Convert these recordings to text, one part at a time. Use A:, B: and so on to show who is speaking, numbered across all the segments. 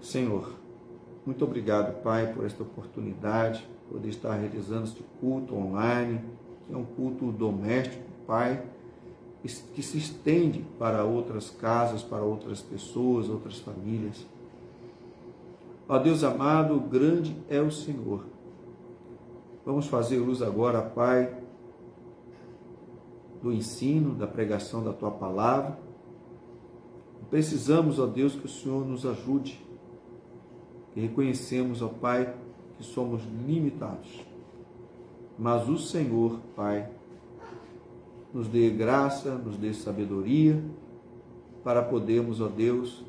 A: Senhor, muito obrigado, Pai, por esta oportunidade, poder estar realizando este culto online, que é um culto doméstico, Pai, que se estende para outras casas, para outras pessoas, outras famílias. Ó Deus amado, grande é o Senhor. Vamos fazer luz agora, Pai, do ensino, da pregação da Tua Palavra. Precisamos, ó Deus, que o Senhor nos ajude. E reconhecemos, ó Pai, que somos limitados. Mas o Senhor, Pai, nos dê graça, nos dê sabedoria, para podermos, ó Deus,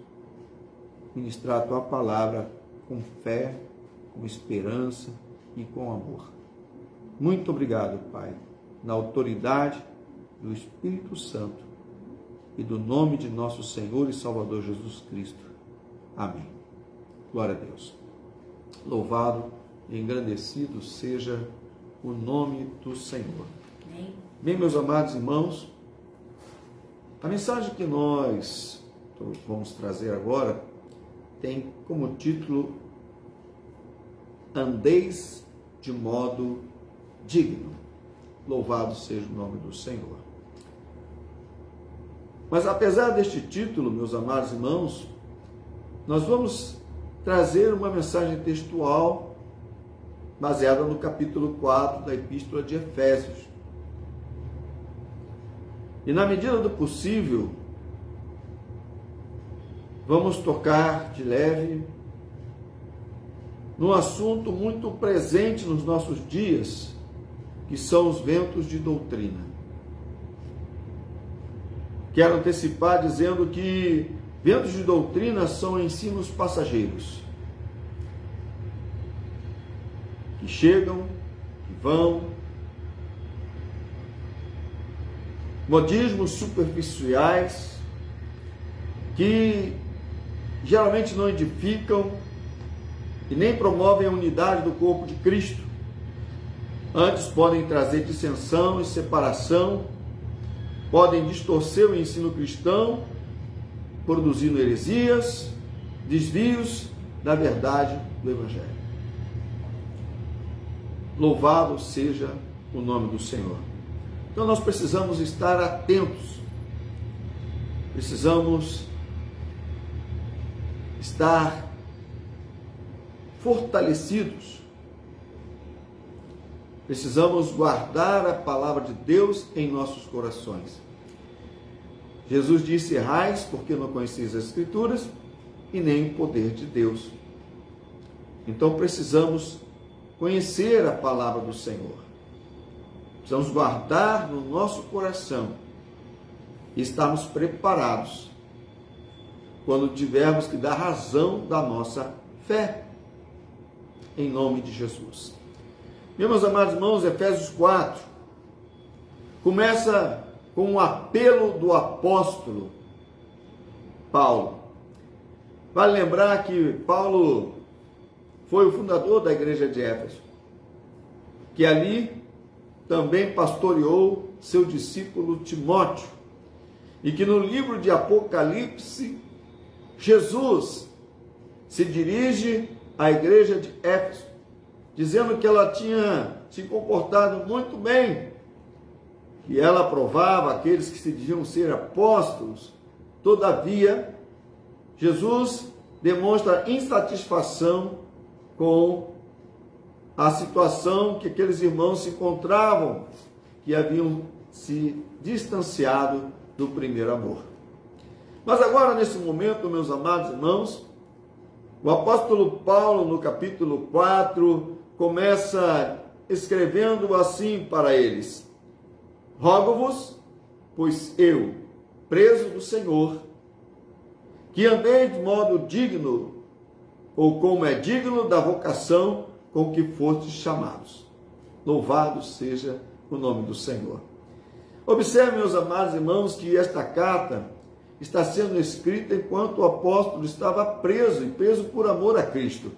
A: ministrar a Tua Palavra com fé, com esperança e com amor. Muito obrigado, Pai, na autoridade do Espírito Santo e do nome de nosso Senhor e Salvador Jesus Cristo. Amém. Glória a Deus. Louvado e engrandecido seja o nome do Senhor. Amém. Bem, meus amados irmãos, a mensagem que nós vamos trazer agora tem como título Andeis de modo digno. Louvado seja o nome do Senhor. Mas apesar deste título, meus amados irmãos, nós vamos trazer uma mensagem textual baseada no capítulo 4 da Epístola de Efésios. E na medida do possível, vamos tocar de leve num assunto muito presente nos nossos dias, que são os ventos de doutrina. Quero antecipar dizendo que ventos de doutrina são ensinos passageiros, que chegam, que vão, modismos superficiais, que geralmente não edificam e nem promovem a unidade do corpo de Cristo. Antes podem trazer dissensão e separação, podem distorcer o ensino cristão, produzindo heresias, desvios da verdade do Evangelho. Louvado seja o nome do Senhor. Então nós precisamos estar atentos, precisamos estar fortalecidos, precisamos guardar a palavra de Deus em nossos corações. Jesus disse: errais porque não conheceis as Escrituras e nem o poder de Deus. Então precisamos conhecer a palavra do Senhor. Precisamos guardar no nosso coração e estarmos preparados quando tivermos que dar razão da nossa fé. Em nome de Jesus. Meus amados irmãos, Efésios 4 começa com um apelo do apóstolo Paulo. Vale lembrar que Paulo foi o fundador da igreja de Éfeso, que ali também pastoreou seu discípulo Timóteo, e que no livro de Apocalipse, Jesus se dirige à igreja de Éfeso, dizendo que ela tinha se comportado muito bem, que ela aprovava aqueles que se diziam ser apóstolos. Todavia, Jesus demonstra insatisfação com a situação que aqueles irmãos se encontravam, que haviam se distanciado do primeiro amor. Mas agora, nesse momento, meus amados irmãos, o apóstolo Paulo, no capítulo 4, começa escrevendo assim para eles: rogo-vos, pois eu, preso do Senhor, que andeis de modo digno, ou como é digno da vocação com que fostes chamados. Louvado seja o nome do Senhor. Observe, meus amados irmãos, que esta carta está sendo escrita enquanto o apóstolo estava preso, e preso por amor a Cristo.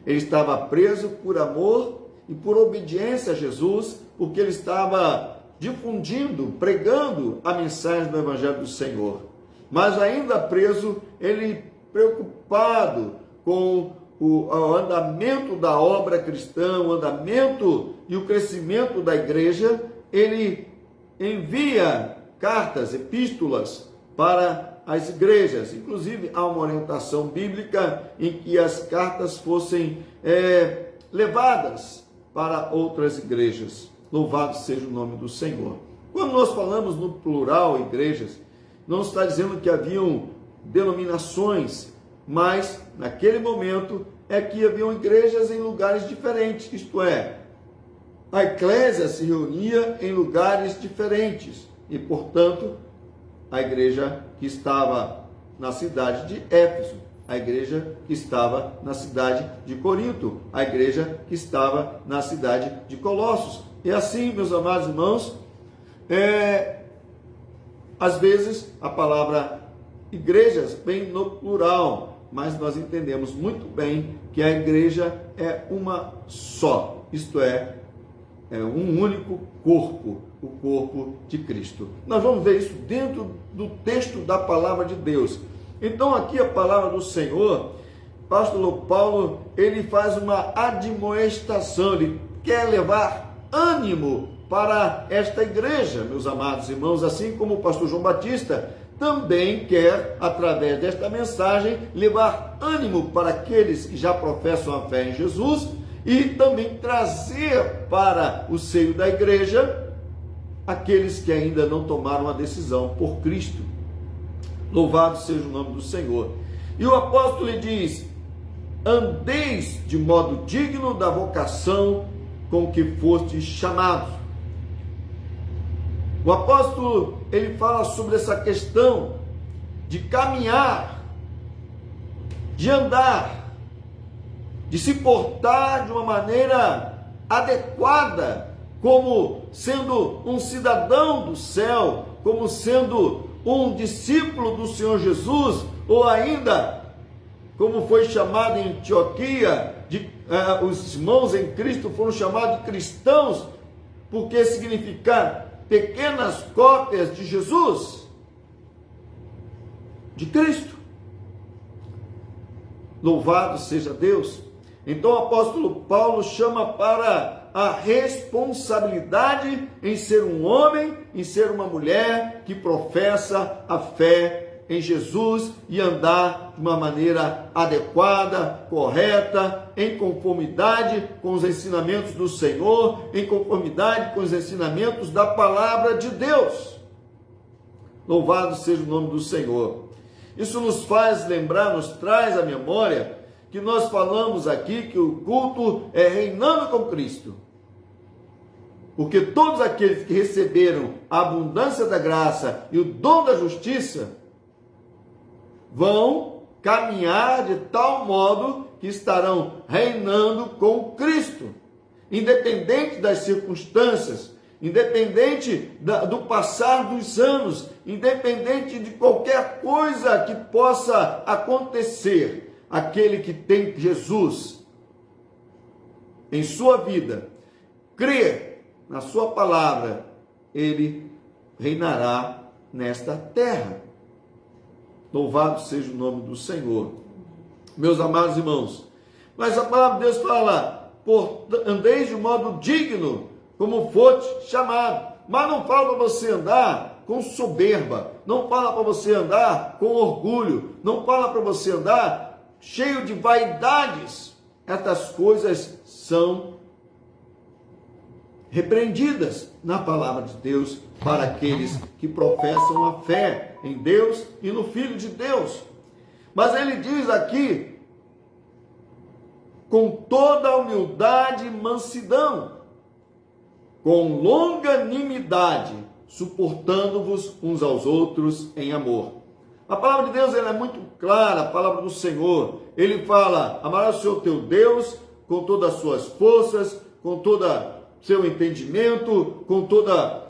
A: Ele estava preso por amor e por obediência a Jesus, porque ele estava difundindo, pregando a mensagem do Evangelho do Senhor. Mas ainda preso, ele preocupado com o andamento da obra cristã, o andamento e o crescimento da igreja, ele envia cartas, epístolas para as igrejas. Inclusive, há uma orientação bíblica em que as cartas fossem levadas para outras igrejas. Louvado seja o nome do Senhor. Quando nós falamos no plural igrejas, não está dizendo que haviam denominações, mas naquele momento é que haviam igrejas em lugares diferentes, isto é, a eclésia se reunia em lugares diferentes e, portanto, a igreja que estava na cidade de Éfeso, a igreja que estava na cidade de Corinto, a igreja que estava na cidade de Colossos. E assim, meus amados irmãos, às vezes a palavra igrejas vem no plural, mas nós entendemos muito bem que a igreja é uma só, isto é um único corpo, o corpo de Cristo. Nós vamos ver isso dentro do texto da palavra de Deus. Então aqui a palavra do Senhor, apóstolo Paulo, ele faz uma admoestação, ele quer levar ânimo para esta igreja, meus amados irmãos, assim como o pastor João Batista também quer, através desta mensagem, levar ânimo para aqueles que já professam a fé em Jesus e também trazer para o seio da igreja aqueles que ainda não tomaram a decisão por Cristo. Louvado seja o nome do Senhor. E o apóstolo lhe diz: andeis de modo digno da vocação com que fostes chamados. O apóstolo, ele fala sobre essa questão de caminhar, de andar, de se portar de uma maneira adequada, como sendo um cidadão do céu, como sendo um discípulo do Senhor Jesus, ou ainda, como foi chamado em Antioquia, os irmãos em Cristo foram chamados de cristãos, porque significa pequenas cópias de Jesus, de Cristo. Louvado seja Deus. Então o apóstolo Paulo chama para a responsabilidade em ser um homem, em ser uma mulher que professa a fé em Jesus e andar de uma maneira adequada, correta, em conformidade com os ensinamentos do Senhor, em conformidade com os ensinamentos da palavra de Deus. Louvado seja o nome do Senhor. Isso nos faz lembrar, nos traz à memória que nós falamos aqui que o culto é reinando com Cristo. Porque todos aqueles que receberam a abundância da graça e o dom da justiça vão caminhar de tal modo que estarão reinando com Cristo, independente das circunstâncias, independente do passar dos anos, independente de qualquer coisa que possa acontecer. Aquele que tem Jesus em sua vida, crê na sua palavra, ele reinará nesta terra. Louvado seja o nome do Senhor. Meus amados irmãos, mas a palavra de Deus fala: andeis de modo digno, como foste chamado. Mas não fala para você andar com soberba, não fala para você andar com orgulho, não fala para você andar cheio de vaidades. Estas coisas são repreendidas na palavra de Deus para aqueles que professam a fé em Deus e no Filho de Deus. Mas ele diz aqui, com toda a humildade e mansidão, com longanimidade, suportando-vos uns aos outros em amor. A palavra de Deus ela é muito clara, a palavra do Senhor. Ele fala: amarás o Senhor teu Deus com todas as suas forças, com todo seu entendimento, com todas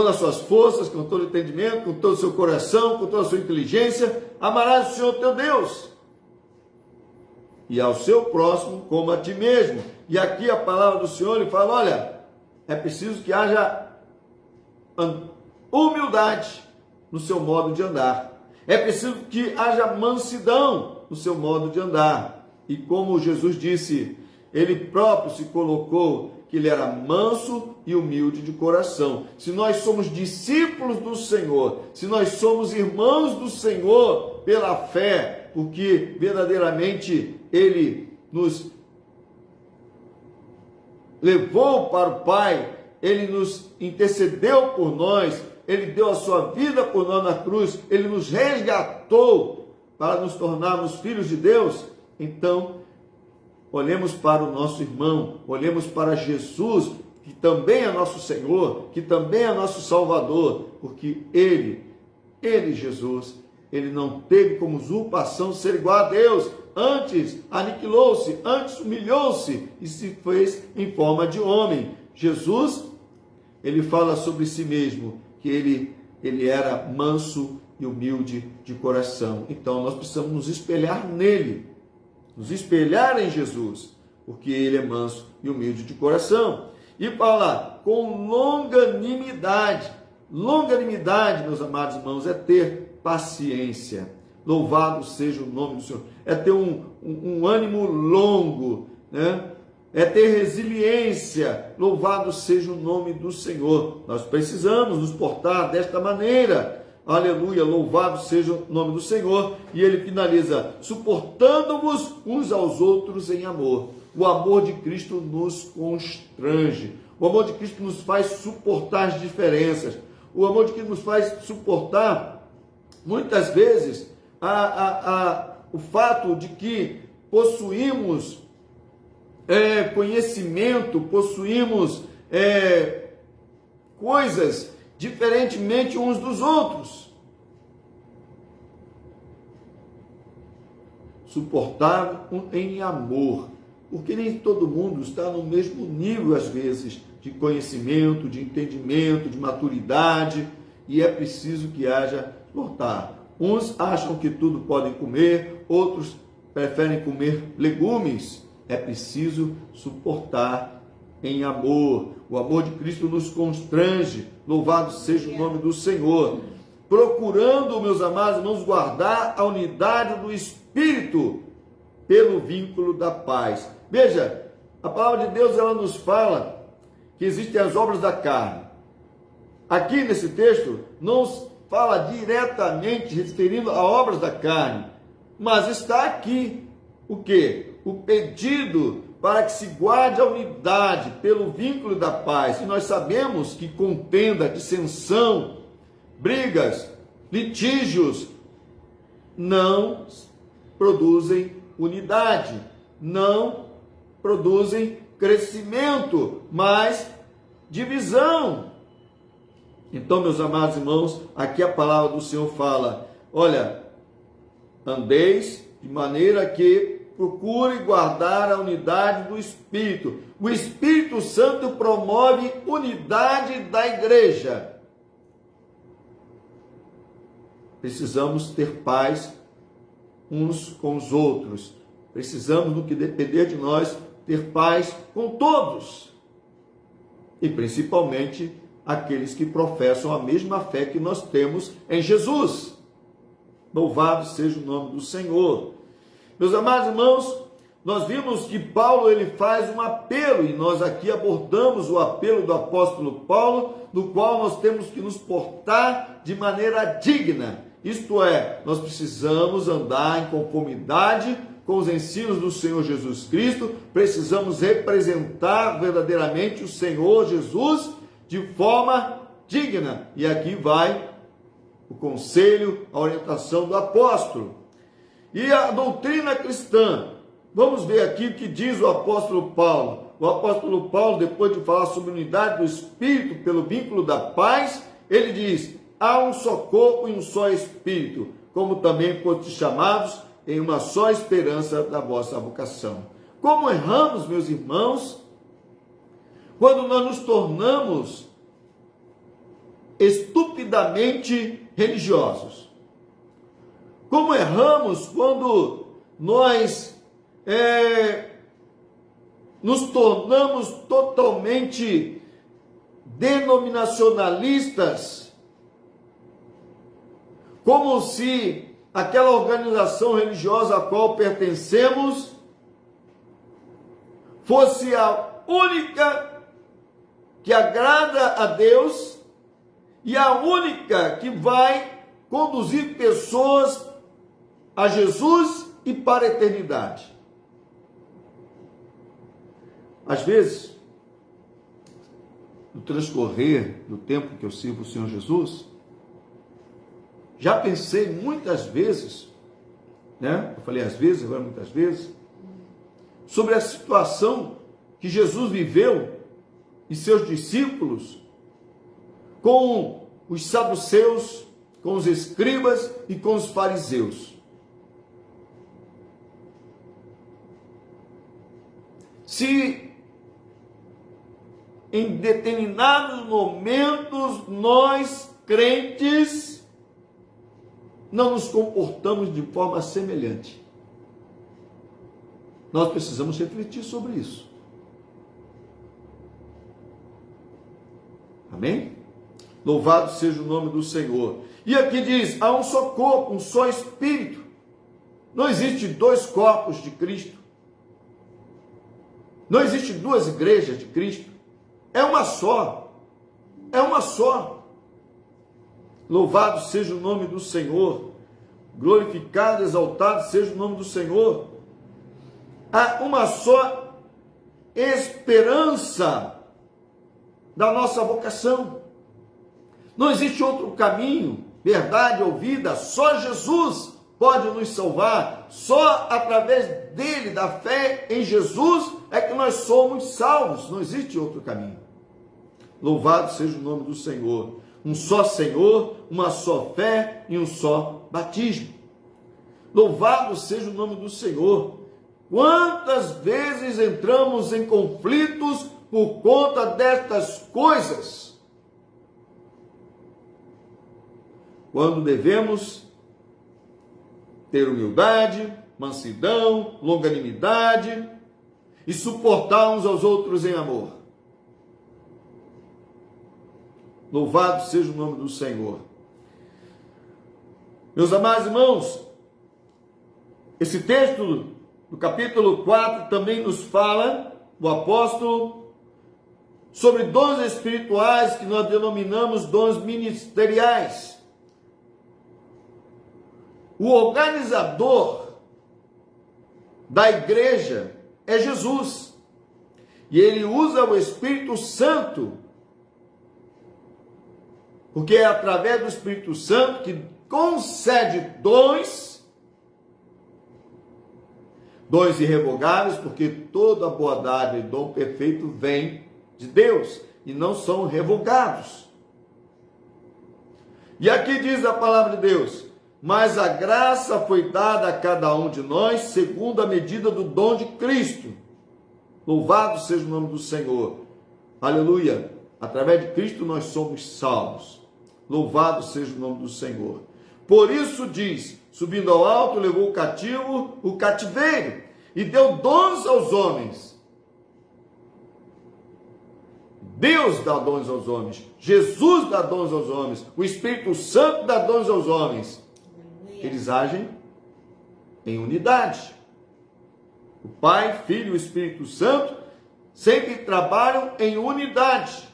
A: as suas forças, com todo o entendimento, com todo o seu coração, com toda a sua inteligência. Amarás o Senhor teu Deus e ao seu próximo como a ti mesmo. E aqui a palavra do Senhor, ele fala: olha, é preciso que haja humildade no seu modo de andar. É preciso que haja mansidão no seu modo de andar. E como Jesus disse, ele próprio se colocou que ele era manso e humilde de coração. Se nós somos discípulos do Senhor, se nós somos irmãos do Senhor pela fé, porque verdadeiramente ele nos levou para o Pai, ele nos intercedeu por nós, ele deu a sua vida por nós na cruz, ele nos resgatou para nos tornarmos filhos de Deus. Então, olhemos para o nosso irmão, olhemos para Jesus, que também é nosso Senhor, que também é nosso Salvador, porque ele, Jesus, ele não teve como usurpação ser igual a Deus, antes aniquilou-se, antes humilhou-se e se fez em forma de homem. Jesus, ele fala sobre si mesmo, que ele era manso e humilde de coração. Então nós precisamos nos espelhar nele, nos espelhar em Jesus, porque ele é manso e humilde de coração. E fala com longanimidade. Longanimidade, meus amados irmãos, é ter paciência. Louvado seja o nome do Senhor. É ter um ânimo longo, né? É ter resiliência. Louvado seja o nome do Senhor. Nós precisamos nos portar desta maneira. Aleluia, louvado seja o nome do Senhor. E ele finaliza, suportando-vos uns aos outros em amor. O amor de Cristo nos constrange. O amor de Cristo nos faz suportar as diferenças. O amor de Cristo nos faz suportar, muitas vezes, o fato de que possuímos conhecimento, possuímos coisas diferentemente uns dos outros. Suportar em amor, porque nem todo mundo está no mesmo nível, às vezes, de conhecimento, de entendimento, de maturidade, e é preciso que haja suportar. Uns acham que tudo podem comer, outros preferem comer legumes. É preciso suportar em amor. O amor de Cristo nos constrange. Louvado seja o nome do Senhor. Procurando, meus amados irmãos, guardar a unidade do Espírito pelo vínculo da paz. Veja, a palavra de Deus, ela nos fala que existem as obras da carne. Aqui nesse texto, não fala diretamente referindo a obras da carne, mas está aqui o quê? O pedido para que se guarde a unidade pelo vínculo da paz. E nós sabemos que contenda, dissensão, brigas, litígios não produzem unidade, não produzem crescimento, mas divisão. Então, meus amados irmãos, aqui a palavra do Senhor fala, olha, andeis de maneira que procure guardar a unidade do Espírito. O Espírito Santo promove unidade da igreja. Precisamos ter paz uns com os outros. Precisamos, no que depender de nós, ter paz com todos. E principalmente aqueles que professam a mesma fé que nós temos em Jesus. Louvado seja o nome do Senhor. Meus amados irmãos, nós vimos que Paulo ele faz um apelo, e nós aqui abordamos o apelo do apóstolo Paulo, no qual nós temos que nos portar de maneira digna. Isto é, nós precisamos andar em conformidade com os ensinos do Senhor Jesus Cristo, precisamos representar verdadeiramente o Senhor Jesus de forma digna. E aqui vai o conselho, a orientação do apóstolo. E a doutrina cristã. Vamos ver aqui o que diz o apóstolo Paulo. O apóstolo Paulo, depois de falar sobre a unidade do Espírito pelo vínculo da paz, ele diz, há um só corpo e um só Espírito, como também fostes chamados em uma só esperança da vossa vocação. Como erramos, meus irmãos, quando nós nos tornamos estupidamente religiosos. Como erramos quando nós nos tornamos totalmente denominacionalistas. como se aquela organização religiosa a qual pertencemos fosse a única que agrada a Deus e a única que vai conduzir pessoas a Jesus e para a eternidade. Às vezes, no transcorrer do tempo que eu sirvo o Senhor Jesus, já pensei muitas vezes, né? Eu falei às vezes, agora muitas vezes, sobre a situação que Jesus viveu e seus discípulos com os saduceus, com os escribas e com os fariseus. Se em determinados momentos nós, crentes, não nos comportamos de forma semelhante, nós precisamos refletir sobre isso. Amém? Louvado seja o nome do Senhor. E aqui diz, há um só corpo, um só Espírito. Não existe dois corpos de Cristo. Não existe duas igrejas de Cristo. É uma só. É uma só. Louvado seja o nome do Senhor. Glorificado, exaltado seja o nome do Senhor. Há uma só esperança da nossa vocação. Não existe outro caminho, verdade ou vida. Só Jesus pode nos salvar. Só através dele, da fé em Jesus, é que nós somos salvos. Não existe outro caminho. Louvado seja o nome do Senhor. Um só Senhor, uma só fé e um só batismo. Louvado seja o nome do Senhor. Quantas vezes entramos em conflitos por conta destas coisas? Quando devemos ter humildade, mansidão, longanimidade e suportar uns aos outros em amor. Louvado seja o nome do Senhor. Meus amados irmãos, esse texto do capítulo 4 também nos fala, o apóstolo, sobre dons espirituais que nós denominamos dons ministeriais. O organizador da igreja é Jesus. E ele usa o Espírito Santo, porque é através do Espírito Santo que concede dons irrevogáveis, porque toda boa dádiva e dom perfeito vem de Deus e não são revogados. E aqui diz a palavra de Deus: mas a graça foi dada a cada um de nós segundo a medida do dom de Cristo. Louvado seja o nome do Senhor. Aleluia. Através de Cristo nós somos salvos. Louvado seja o nome do Senhor. Por isso diz, subindo ao alto, levou o cativo o cativeiro e deu dons aos homens. Deus dá dons aos homens. Jesus dá dons aos homens. O Espírito Santo dá dons aos homens. Eles agem em unidade. O Pai, Filho e o Espírito Santo sempre trabalham em unidade.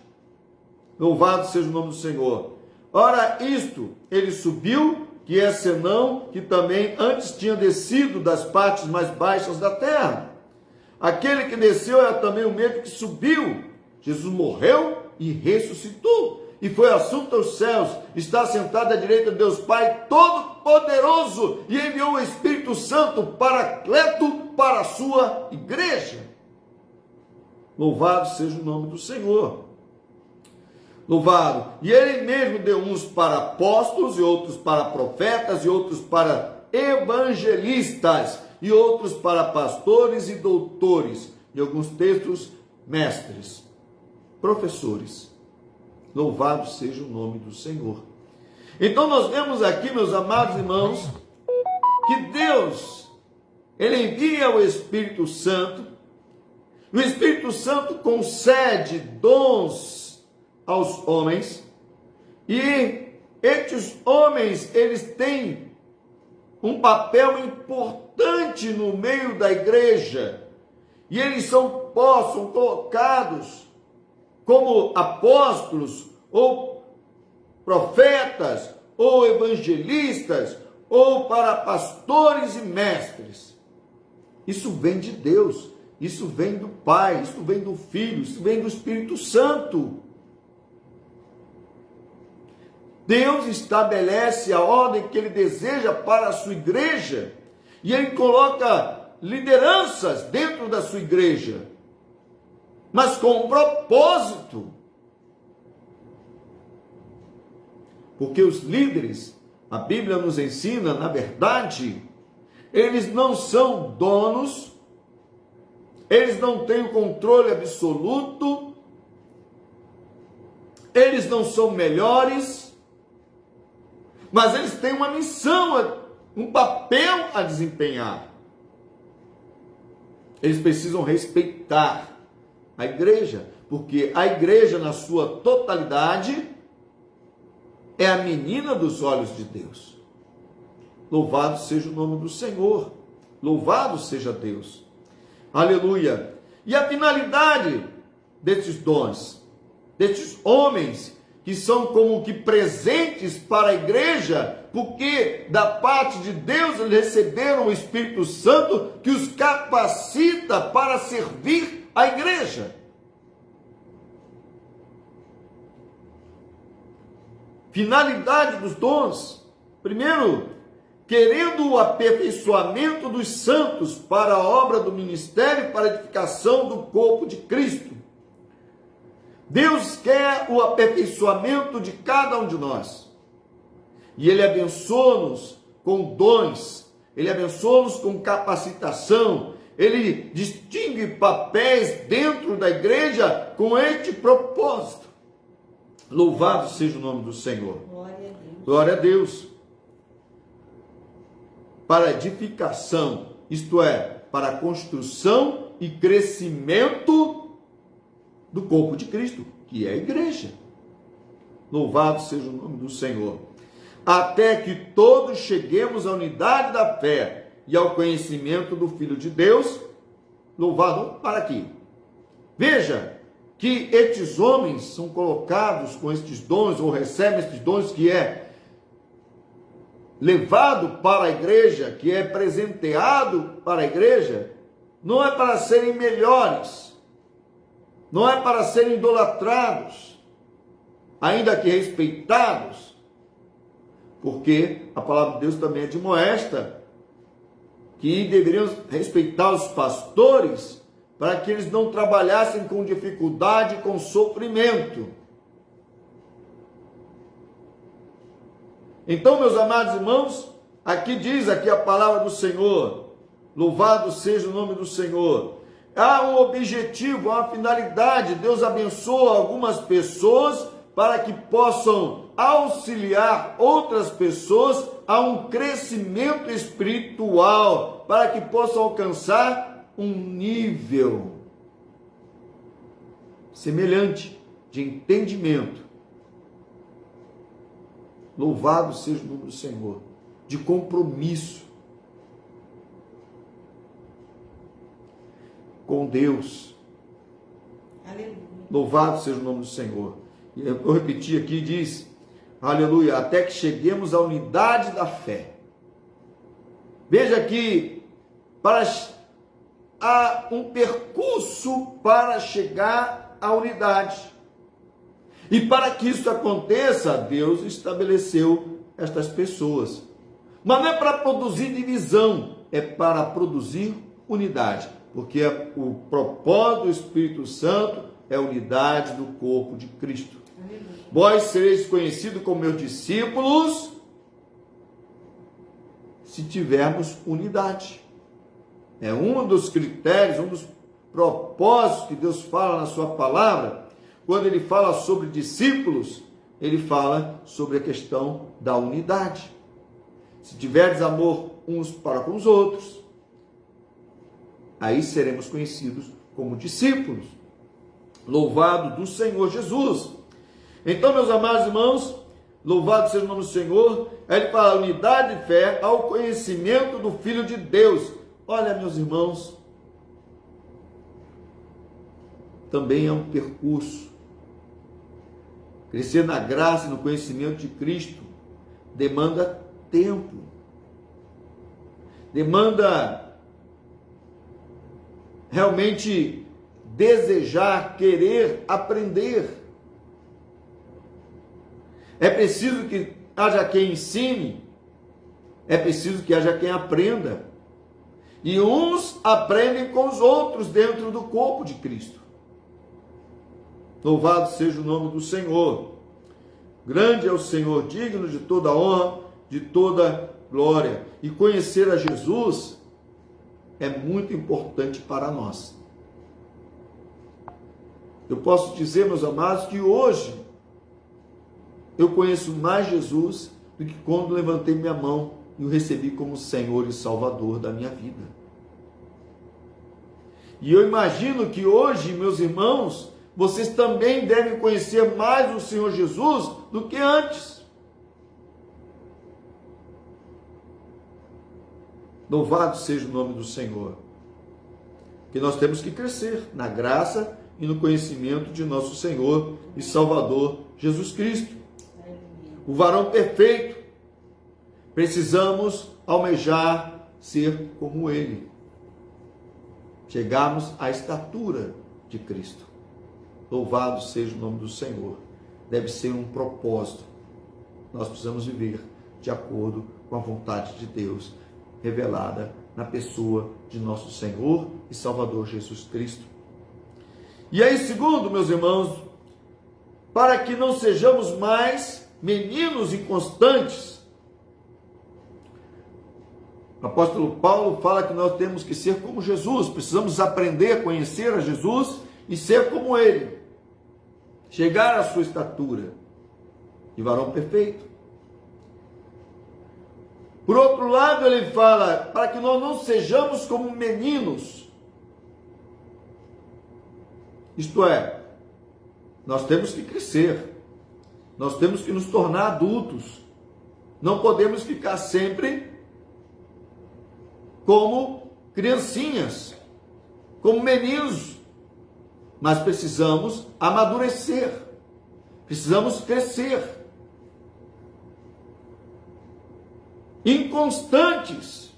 A: Louvado seja o nome do Senhor. Ora, isto, ele subiu, que é senão que também antes tinha descido das partes mais baixas da terra. Aquele que desceu é também o mesmo que subiu. Jesus morreu e ressuscitou. E foi assunto aos céus, está sentado à direita de Deus Pai Todo-Poderoso, e enviou o Espírito Santo Paracleto para a sua igreja. Louvado seja o nome do Senhor. Louvado. E ele mesmo deu uns para apóstolos, e outros para profetas, e outros para evangelistas, e outros para pastores e doutores, e alguns textos, mestres, professores. Louvado seja o nome do Senhor. Então nós vemos aqui, meus amados irmãos, que Deus, ele envia o Espírito Santo. O Espírito Santo concede dons aos homens e estes homens, eles têm um papel importante no meio da igreja, e eles são colocados como apóstolos, ou profetas, ou evangelistas, ou para pastores e mestres. Isso vem de Deus, isso vem do Pai, isso vem do Filho, isso vem do Espírito Santo. Deus estabelece a ordem que Ele deseja para a sua igreja, e Ele coloca lideranças dentro da sua igreja, mas com um propósito. Porque os líderes, a Bíblia nos ensina, na verdade, eles não são donos, eles não têm o controle absoluto, eles não são melhores, mas eles têm uma missão, um papel a desempenhar. Eles precisam respeitar a igreja, porque a igreja, na sua totalidade, é a menina dos olhos de Deus. Louvado seja o nome do Senhor. Louvado seja Deus. Aleluia. E a finalidade desses dons, desses homens que são como que presentes para a igreja, porque da parte de Deus eles receberam o Espírito Santo que os capacita para servir a igreja. Finalidade dos dons: primeiro, querendo o aperfeiçoamento dos santos para a obra do ministério, para a edificação do corpo de Cristo. Deus quer o aperfeiçoamento de cada um de nós. E Ele abençoa-nos com dons, Ele abençoa-nos com capacitação, Ele distingue papéis dentro da igreja com este propósito. Louvado seja o nome do Senhor.
B: Glória a Deus.
A: Glória a Deus. Para edificação, isto é, para a construção e crescimento do corpo de Cristo, que é a igreja. Louvado seja o nome do Senhor. Até que todos cheguemos à unidade da fé e ao conhecimento do Filho de Deus. Louvado para aqui. Veja que estes homens são colocados com estes dons, ou recebem estes dons, que é levado para a igreja, que é presenteado para a igreja, não é para serem melhores, não é para serem idolatrados, ainda que respeitados, porque a palavra de Deus também admoesta que deveriam respeitar os pastores, para que eles não trabalhassem com dificuldade e com sofrimento. Então, meus amados irmãos, aqui diz a palavra do Senhor, louvado seja o nome do Senhor. Há um objetivo, há uma finalidade. Deus abençoa algumas pessoas para que possam auxiliar outras pessoas a um crescimento espiritual, para que possam alcançar um nível semelhante de entendimento. Louvado seja o nome do Senhor. De compromisso com Deus.
B: Aleluia.
A: Louvado seja o nome do Senhor. E eu repeti aqui, diz, aleluia, até que cheguemos à unidade da fé. Veja que há um percurso para chegar à unidade. E para que isso aconteça, Deus estabeleceu estas pessoas. Mas não é para produzir divisão, é para produzir unidade. Porque o propósito do Espírito Santo é a unidade do corpo de Cristo. Vós sereis conhecidos como meus discípulos se tivermos unidade. É um dos critérios, um dos propósitos que Deus fala na sua palavra. Quando ele fala sobre discípulos, ele fala sobre a questão da unidade. Se tiverdes amor uns para com os outros, aí seremos conhecidos como discípulos. Louvado do Senhor Jesus. Então, meus amados irmãos, louvado seja o nome do Senhor, aí ele fala, unidade de fé ao conhecimento do Filho de Deus. Olha, meus irmãos, também é um percurso. Crescer na graça e no conhecimento de Cristo demanda tempo, demanda realmente desejar, querer aprender. É preciso que haja quem ensine, é preciso que haja quem aprenda. E uns aprendem com os outros dentro do corpo de Cristo. Louvado seja o nome do Senhor. Grande é o Senhor, digno de toda honra, de toda glória. E conhecer a Jesus é muito importante para nós. Eu posso dizer, meus amados, que hoje eu conheço mais Jesus do que quando levantei minha mão e o recebi como Senhor e Salvador da minha vida. E eu imagino que hoje, meus irmãos, vocês também devem conhecer mais o Senhor Jesus do que antes. Louvado seja o nome do Senhor. Que nós temos que crescer na graça e no conhecimento de nosso Senhor e Salvador Jesus Cristo. O varão perfeito. Precisamos almejar ser como Ele. Chegarmos à estatura de Cristo. Louvado seja o nome do Senhor. Deve ser um propósito. Nós precisamos viver de acordo com a vontade de Deus, revelada na pessoa de nosso Senhor e Salvador Jesus Cristo. E aí, segundo, meus irmãos, para que não sejamos mais meninos inconstantes, o apóstolo Paulo fala que nós temos que ser como Jesus, precisamos aprender a conhecer a Jesus e ser como Ele. Chegar à sua estatura de varão perfeito. Por outro lado, ele fala, para que nós não sejamos como meninos. Isto é, nós temos que crescer. Nós temos que nos tornar adultos. Não podemos ficar sempre como criancinhas, como meninos. Mas precisamos amadurecer, precisamos crescer. Inconstantes.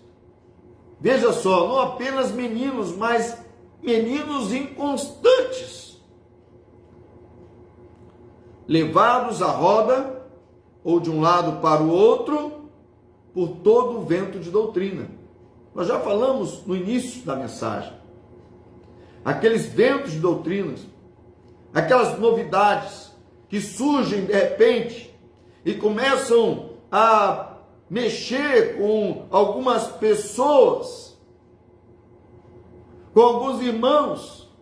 A: Veja só, não apenas meninos, mas meninos inconstantes. Levados à roda, ou de um lado para o outro, por todo o vento de doutrina. Nós já falamos no início da mensagem. Aqueles ventos de doutrinas, aquelas novidades que surgem de repente e começam a mexer com algumas pessoas, com alguns irmãos,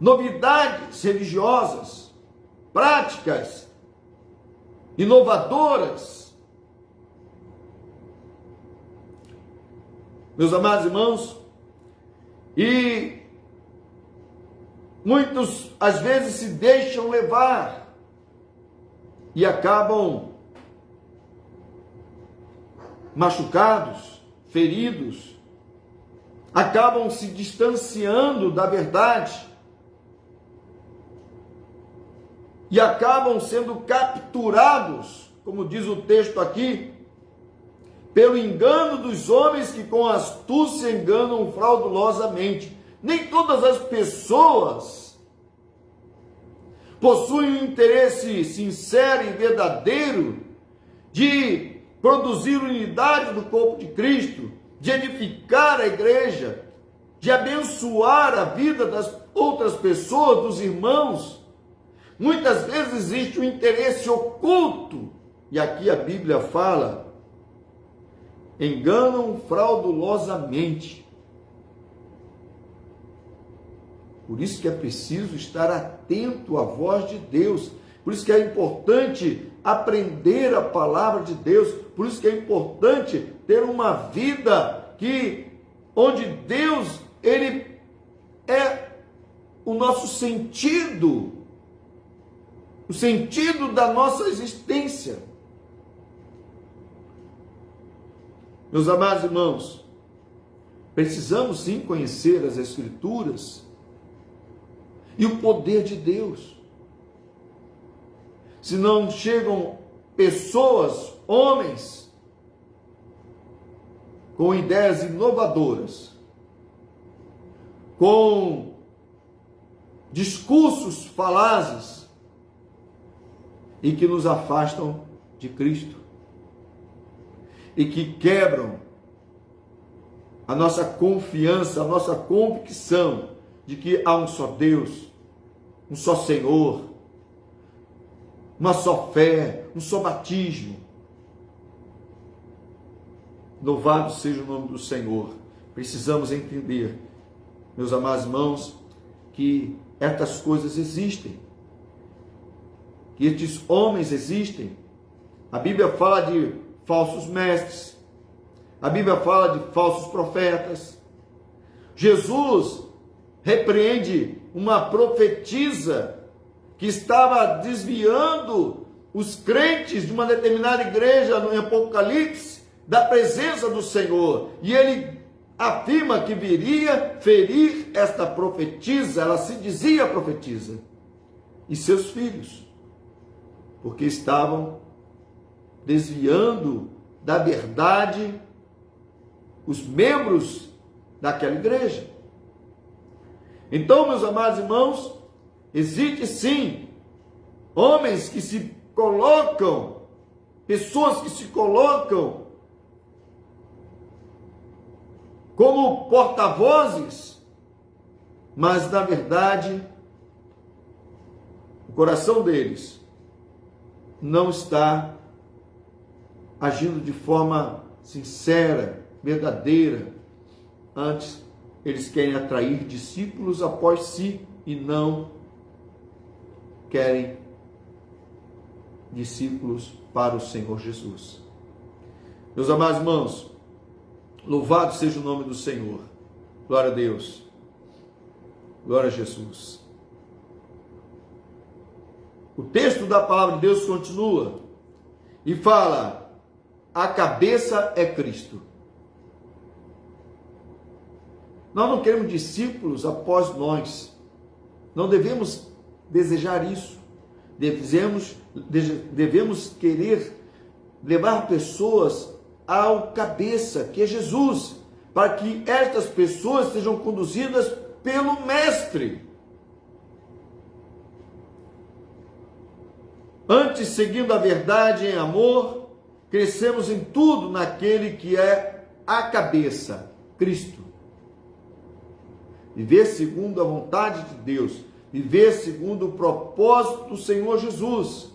A: novidades religiosas, práticas, inovadoras. Meus amados irmãos, e muitos às vezes se deixam levar e acabam machucados, feridos, acabam se distanciando da verdade e acabam sendo capturados, como diz o texto aqui, pelo engano dos homens que com astúcia enganam fraudulosamente. Nem todas as pessoas possuem um interesse sincero e verdadeiro de produzir unidade do corpo de Cristo, de edificar a igreja, de abençoar a vida das outras pessoas, dos irmãos. Muitas vezes existe um interesse oculto, e aqui a Bíblia fala, enganam fraudulosamente. Por isso que é preciso estar atento à voz de Deus. Por isso que é importante aprender a palavra de Deus. Por isso que é importante ter uma vida onde Deus, Ele é o nosso sentido. o sentido da nossa existência. Meus amados irmãos, precisamos sim conhecer as Escrituras e o poder de Deus. Se não chegam pessoas, homens, com ideias inovadoras, com discursos falazes e que nos afastam de Cristo e que quebram a nossa confiança, a nossa convicção de que há um só Deus, um só Senhor, uma só fé, um só batismo. Louvado seja o nome do Senhor. Precisamos entender, meus amados irmãos, que estas coisas existem, que estes homens existem. A Bíblia fala de falsos mestres, a Bíblia fala de falsos profetas. Jesus repreende uma profetisa que estava desviando os crentes de uma determinada igreja no Apocalipse da presença do Senhor, e ele afirma que viria ferir esta profetisa, ela se dizia profetisa, e seus filhos, porque estavam desviando da verdade os membros daquela igreja. Então, meus amados irmãos, existe sim homens que se colocam, pessoas que se colocam como porta-vozes, mas na verdade o coração deles não está agindo de forma sincera, verdadeira. Antes, eles querem atrair discípulos após si e não querem discípulos para o Senhor Jesus. Meus amados irmãos, louvado seja o nome do Senhor. Glória a Deus. Glória a Jesus. O texto da palavra de Deus continua e fala: a cabeça é Cristo. Nós não queremos discípulos após nós. Não devemos desejar isso. Devemos querer levar pessoas ao cabeça, que é Jesus, para que estas pessoas sejam conduzidas pelo Mestre. Antes, seguindo a verdade em amor, crescemos em tudo naquele que é a cabeça, Cristo. Viver segundo a vontade de Deus, viver segundo o propósito do Senhor Jesus,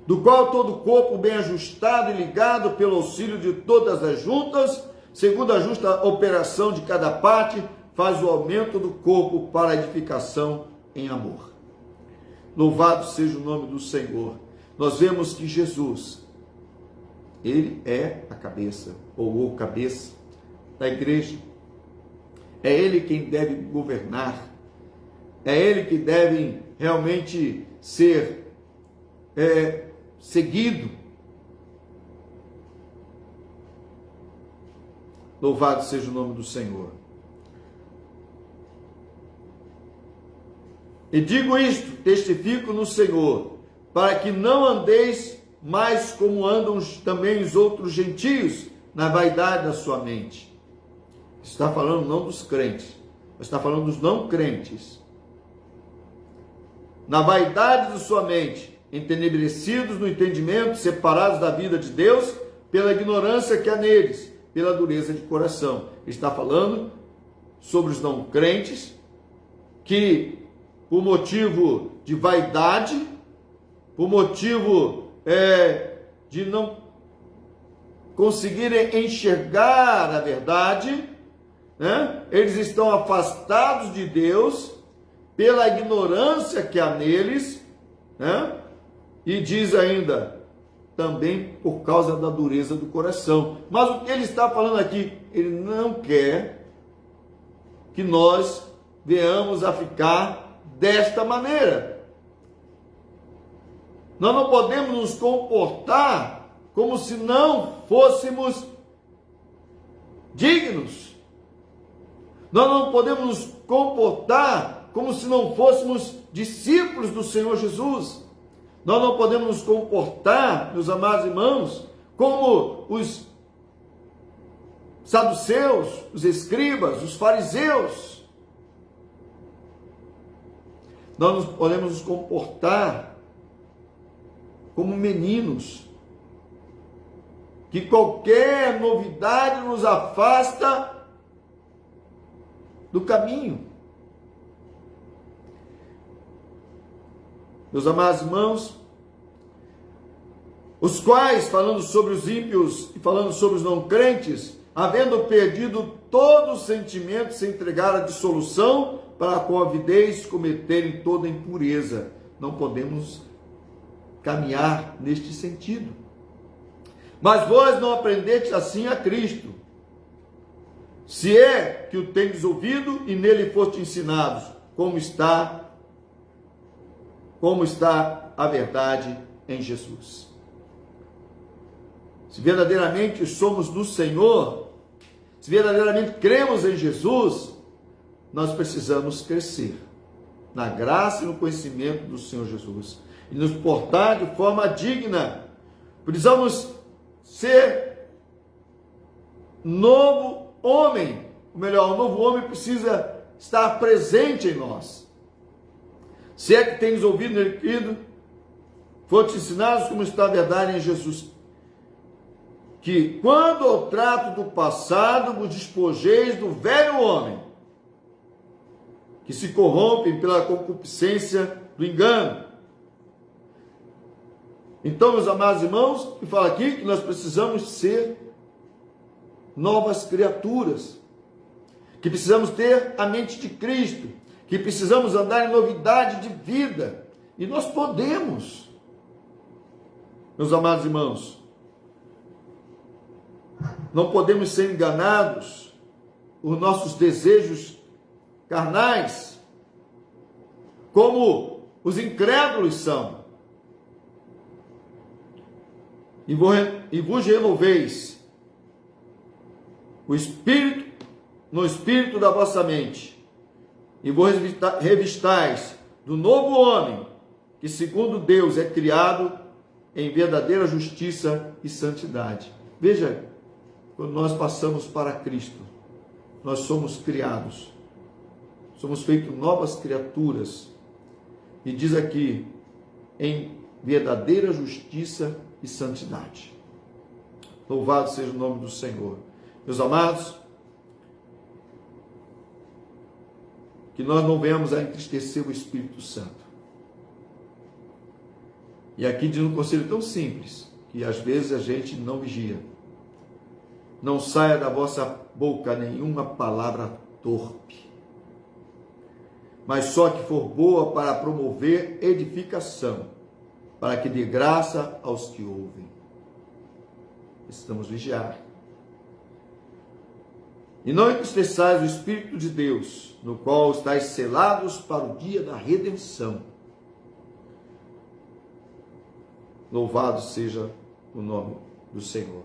A: do qual todo o corpo bem ajustado e ligado pelo auxílio de todas as juntas, segundo a justa operação de cada parte, faz o aumento do corpo para a edificação em amor. Louvado seja o nome do Senhor. Nós vemos que Jesus, ele é a cabeça, ou o cabeça da igreja. É ele quem deve governar. É ele que deve realmente ser seguido. Louvado seja o nome do Senhor. E digo isto, testifico no Senhor, para que não andeis mais como andam também os outros gentios, na vaidade da sua mente. Está falando não dos crentes, mas está falando dos não crentes. Na vaidade de sua mente, entenebrecidos no entendimento, separados da vida de Deus, pela ignorância que há neles, pela dureza de coração. Está falando sobre os não crentes, que por motivo de vaidade, por motivo de não conseguirem enxergar a verdade, né? Eles estão afastados de Deus pela ignorância que há neles, né? E diz ainda, também por causa da dureza do coração. Mas o que ele está falando aqui, ele não quer que nós venhamos a ficar desta maneira. Nós não podemos nos comportar como se não fôssemos dignos. Nós não podemos nos comportar como se não fôssemos discípulos do Senhor Jesus. Nós não podemos nos comportar, meus amados irmãos, como os saduceus, os escribas, os fariseus. Nós não podemos nos comportar como meninos, que qualquer novidade nos afasta do caminho. Meus amados irmãos, os quais, falando sobre os ímpios e falando sobre os não crentes, havendo perdido todo o sentimento, se entregaram à dissolução, para com avidez cometerem toda impureza. Não podemos caminhar neste sentido. Mas vós não aprendete assim a Cristo, se é que o tendes ouvido e nele foste ensinados, como está a verdade em Jesus. Se verdadeiramente somos do Senhor, se verdadeiramente cremos em Jesus, nós precisamos crescer na graça e no conhecimento do Senhor Jesus e nos portar de forma digna. Precisamos ser novo homem, ou melhor, o novo homem precisa estar presente em nós. Se é que tens ouvido, meu querido, foram-te ensinados como está a verdade em Jesus, que quando ao trato do passado vos despojeis do velho homem, que se corrompem pela concupiscência do engano. Então, meus amados irmãos, que fala aqui que nós precisamos ser novas criaturas, que precisamos ter a mente de Cristo, que precisamos andar em novidade de vida, e nós podemos, meus amados irmãos, não podemos ser enganados, os nossos desejos carnais, como os incrédulos são, e vos renoveis no espírito da vossa mente, e vos revistais do novo homem, que segundo Deus é criado em verdadeira justiça e santidade. Veja, quando nós passamos para Cristo, nós somos criados, somos feitos novas criaturas, e diz aqui, em verdadeira justiça e santidade. Louvado seja o nome do Senhor. Meus amados, que nós não venhamos a entristecer o Espírito Santo. E aqui diz um conselho tão simples, que às vezes a gente não vigia. Não saia da vossa boca nenhuma palavra torpe, mas só que for boa para promover edificação, para que dê graça aos que ouvem. Precisamos vigiar. E não entristeçais o Espírito de Deus, no qual estáis selados para o dia da redenção. Louvado seja o nome do Senhor.